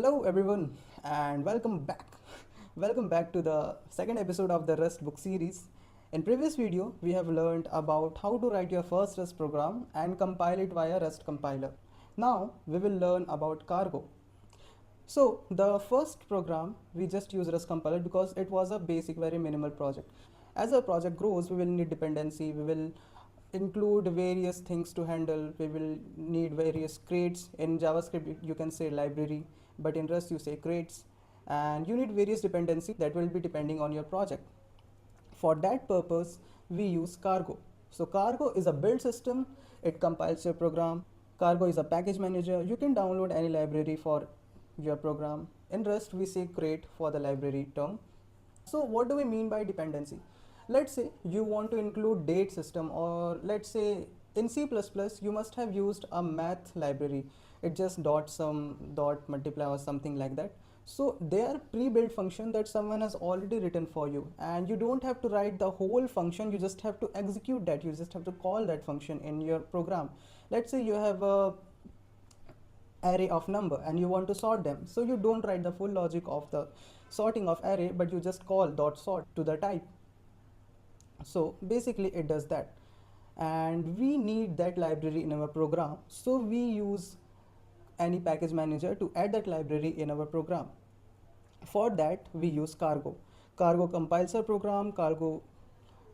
Hello everyone and welcome back. Welcome back to the second episode of the Rust book series. In previous video, we have learned about how to write your first Rust program and compile it via Rust compiler. Now we will learn about cargo. So the first program we just use Rust compiler because it was a basic, very minimal project. As our project grows, we will need dependency, we will include various things to handle, we will need various crates. In JavaScript you can say library, but in Rust you say crates, and you need various dependency that will be depending on your project. For that purpose we use cargo. So cargo is a build system, it compiles your program. Cargo is a package manager, you can download any library for your program. In Rust we say crate for the library term. So what do we mean by dependency? Let's say you want to include date system, or let's say in C++ you must have used a math library. It just dot sum, dot multiply or something like that. So they are pre-built function that someone has already written for you, and you don't have to write the whole function, you just have to execute that, you just have to call that function in your program. Let's say you have a array of number and you want to sort them, so you don't write the full logic of the sorting of array, but you just call dot sort to the type. So basically it does that, and we need that library in our program, so we use any package manager to add that library in our program. For that we use cargo. Cargo compiles a program, cargo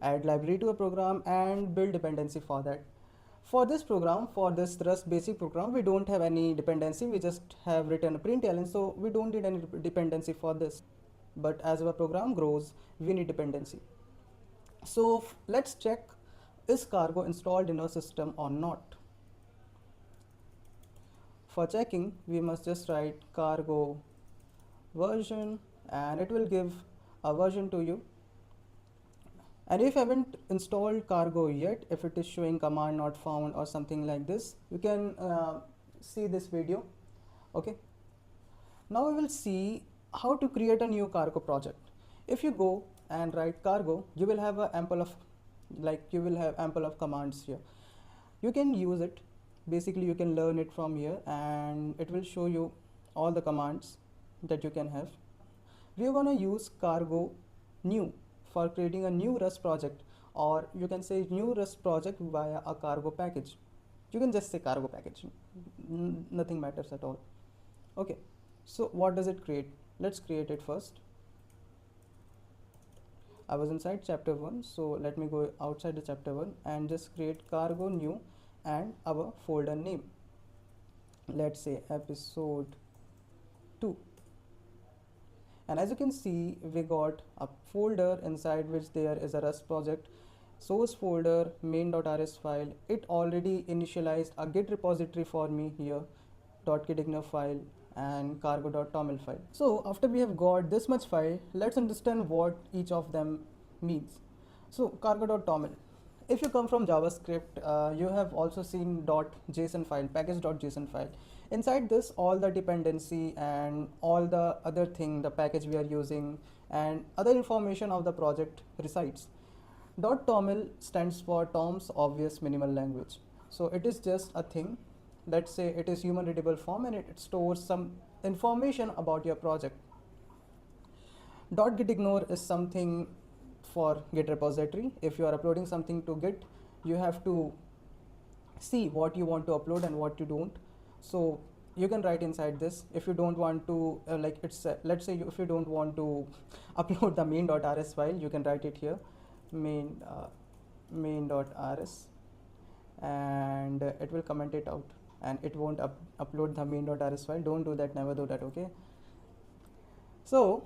add library to a program and build dependency for that. For this program, for this Rust basic program, we don't have any dependency, we just have written a println, so we don't need any dependency for this. But as our program grows, we need dependency. So let's check, is cargo installed in our system or not? For checking, we must just write cargo version and it will give a version to you. And if you haven't installed cargo yet, if it is showing command not found or something like this, you can see this video. Okay, now we will see how to create a new cargo project. If you go and write cargo, you will have ample of commands here. You can use it, basically you can learn it from here and it will show you all the commands that you can have. We are going to use cargo new for creating a new Rust project, or you can say new Rust project via a cargo package. You can just say cargo package, nothing matters at all. Okay, so what does it create? Let's create it first. I was inside chapter 1, so let me go outside the chapter 1 and just create cargo new and our folder name. Let's say episode 2. And as you can see, we got a folder inside which there is a Rust project, source folder, main.rs file. It already initialized a git repository for me here, .gitignore file and cargo.toml file. So after we have got this much file, let's understand what each of them means. So cargo.toml. If you come from JavaScript, you have also seen .json file, package.json file. Inside this, all the dependency and all the other thing, the package we are using and other information of the project resides. .toml stands for Tom's Obvious Minimal Language. So it is just a thing. Let's say it is human readable form and it stores some information about your project. .gitignore is something for Git repository. If you are uploading something to Git, you have to see what you want to upload and what you don't. So you can write inside this. If you don't want to let's say if you don't want to upload the main.rs file, you can write it here, main.rs, and it will comment it out and it won't upload the main.rs file. Don't do that, never do that. Okay, so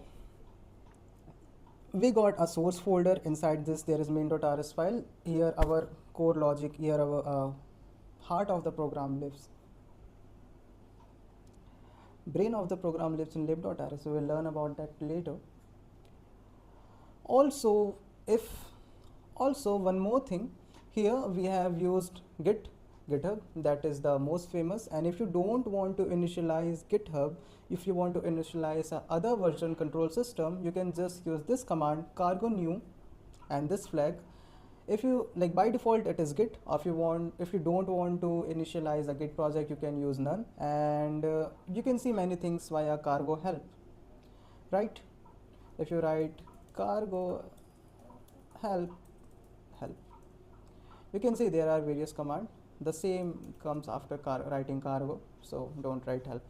we got a source folder. Inside this there is main.rs file. Here our core logic, here our heart of the program lives. Brain of the program lives in lib.rs, so we'll learn about that later. Also one more thing, here we have used GitHub, that is the most famous. And if you don't want to initialize GitHub, if you want to initialize a other version control system, you can just use this command cargo new and this flag. If you like, by default it is Git. Or if you don't want to initialize a Git project, you can use none. And you can see many things via cargo help, right? If you write cargo help, you can see there are various commands. The same comes after writing cargo, so don't write help.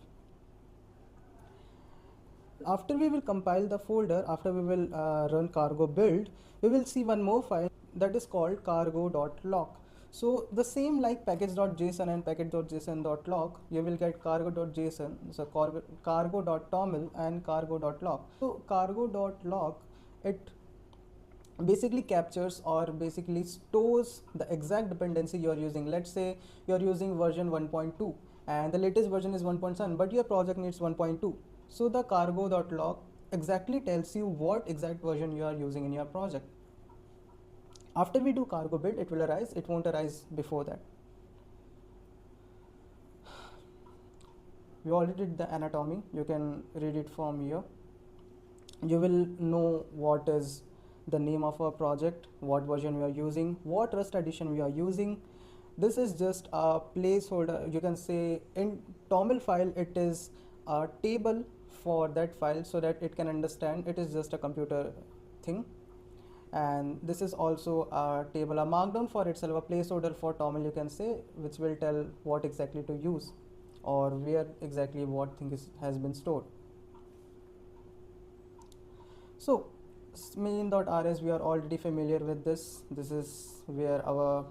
After we will compile the folder, after we will run cargo build, we will see one more file that is called cargo.log. So the same like package.json and package.json.log, you will get cargo.json, so cargo.toml and cargo.log. So cargo.log, it basically captures or basically stores the exact dependency you are using. Let's say you are using version 1.2 and the latest version is 1.7, but your project needs 1.2. So the cargo.log exactly tells you what exact version you are using in your project. After we do cargo build, it will arise. It won't arise before that. We already did the anatomy. You can read it from here. You will know what is the name of our project, what version we are using, what Rust edition we are using. This is just a placeholder. You can say in TOML file, it is a table for that file so that it can understand it is just a computer thing. And this is also a table, a markdown for itself, a placeholder for TOML, you can say, which will tell what exactly to use or where exactly what thing has been stored. So main.rs, we are already familiar with this. This is where our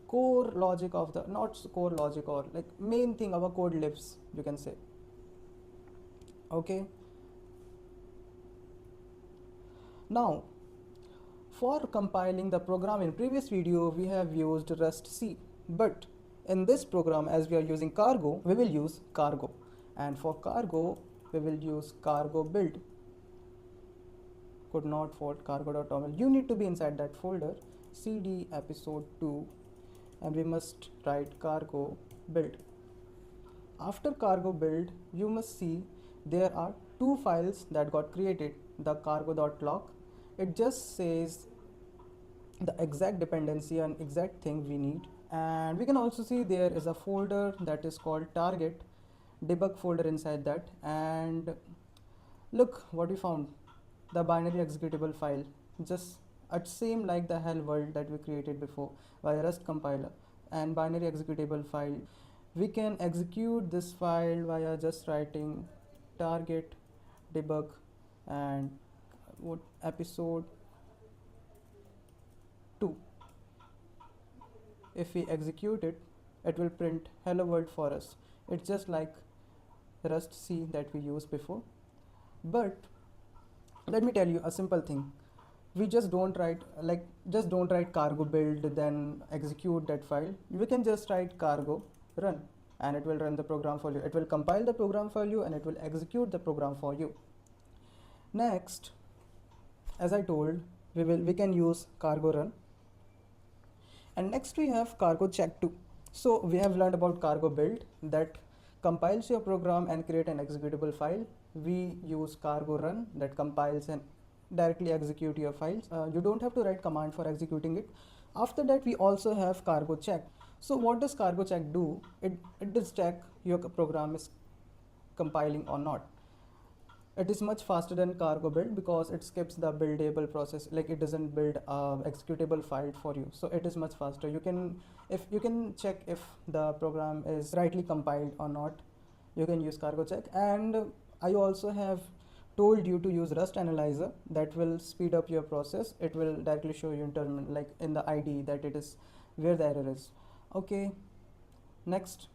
core logic of the, not core logic, or like main thing, our code lives, you can say. Okay. Now, for compiling the program, in previous video we have used Rust C, but in this program, as we are using cargo, we will use cargo, and for cargo we will use cargo build. Could not fault cargo.toml. You need to be inside that folder, cd episode 2, and we must write cargo build. After cargo build, you must see there are two files that got created. The cargo.log, it just says the exact dependency and exact thing we need, and we can also see there is a folder that is called target debug folder inside that. And look what we found, the binary executable file, just same like the hello world that we created before via Rust compiler. And binary executable file, we can execute this file via just writing target debug and what episode 2. If we execute it, it will print hello world for us. It's just like Rust C that we used before. But let me tell you a simple thing. We just don't write cargo build then execute that file. We can just write cargo run and it will run the program for you. It will compile the program for you and it will execute the program for you. Next, as I told, we can use cargo run. And next we have cargo check too. So we have learned about cargo build that compiles your program and create an executable file. We use cargo run that compiles and directly execute your files. You don't have to write command for executing it. After that, we also have cargo check. So what does cargo check do? It does check your program is compiling or not. It is much faster than cargo build because it skips the buildable process, like it doesn't build a executable file for you. So it is much faster. You can check if the program is rightly compiled or not. You can use cargo check. And I also have told you to use Rust Analyzer that will speed up your process. It will directly show you in terminal, like in the IDE, that it is where the error is. Okay, next,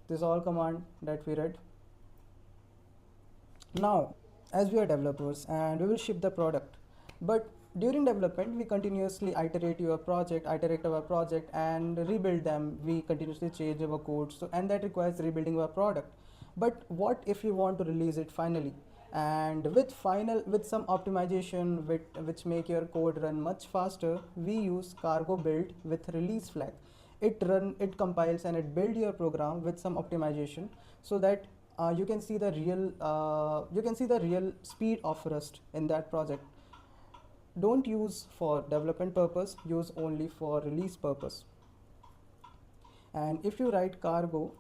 this is all command that we read. Now, as we are developers and we will ship the product, but during development we continuously iterate our project and rebuild them. We continuously change our code, so and that requires rebuilding our product. But what if we want to release it finally? And with some optimization which make your code run much faster, we use cargo build with release flag. It compiles and it build your program with some optimization so that you can see the real speed of Rust in that project. don't use for development purpose, use only for release purpose. And if you write cargo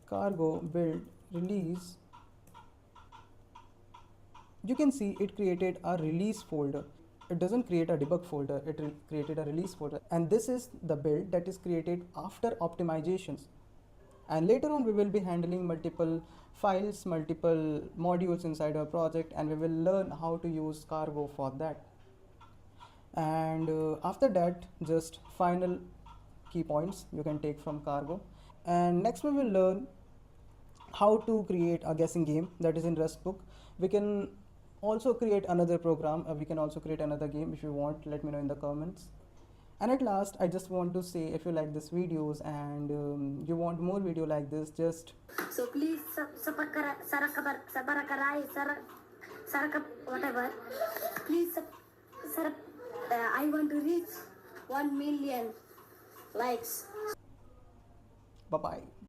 build release, you can see it created a release folder. It doesn't create a debug folder, it created a release folder. And this is the build that is created after optimizations. And later on we will be handling multiple files, multiple modules inside our project, and we will learn how to use cargo for that. And after that, just final key points you can take from cargo. And next we will learn how to create a guessing game that is in Rust book. We can also create another program, we can also create another game. If you want, let me know in the comments. And at last, I just want to say, if you like this videos and you want more video like this, just so please whatever, please I want to reach 1 million likes. bye bye.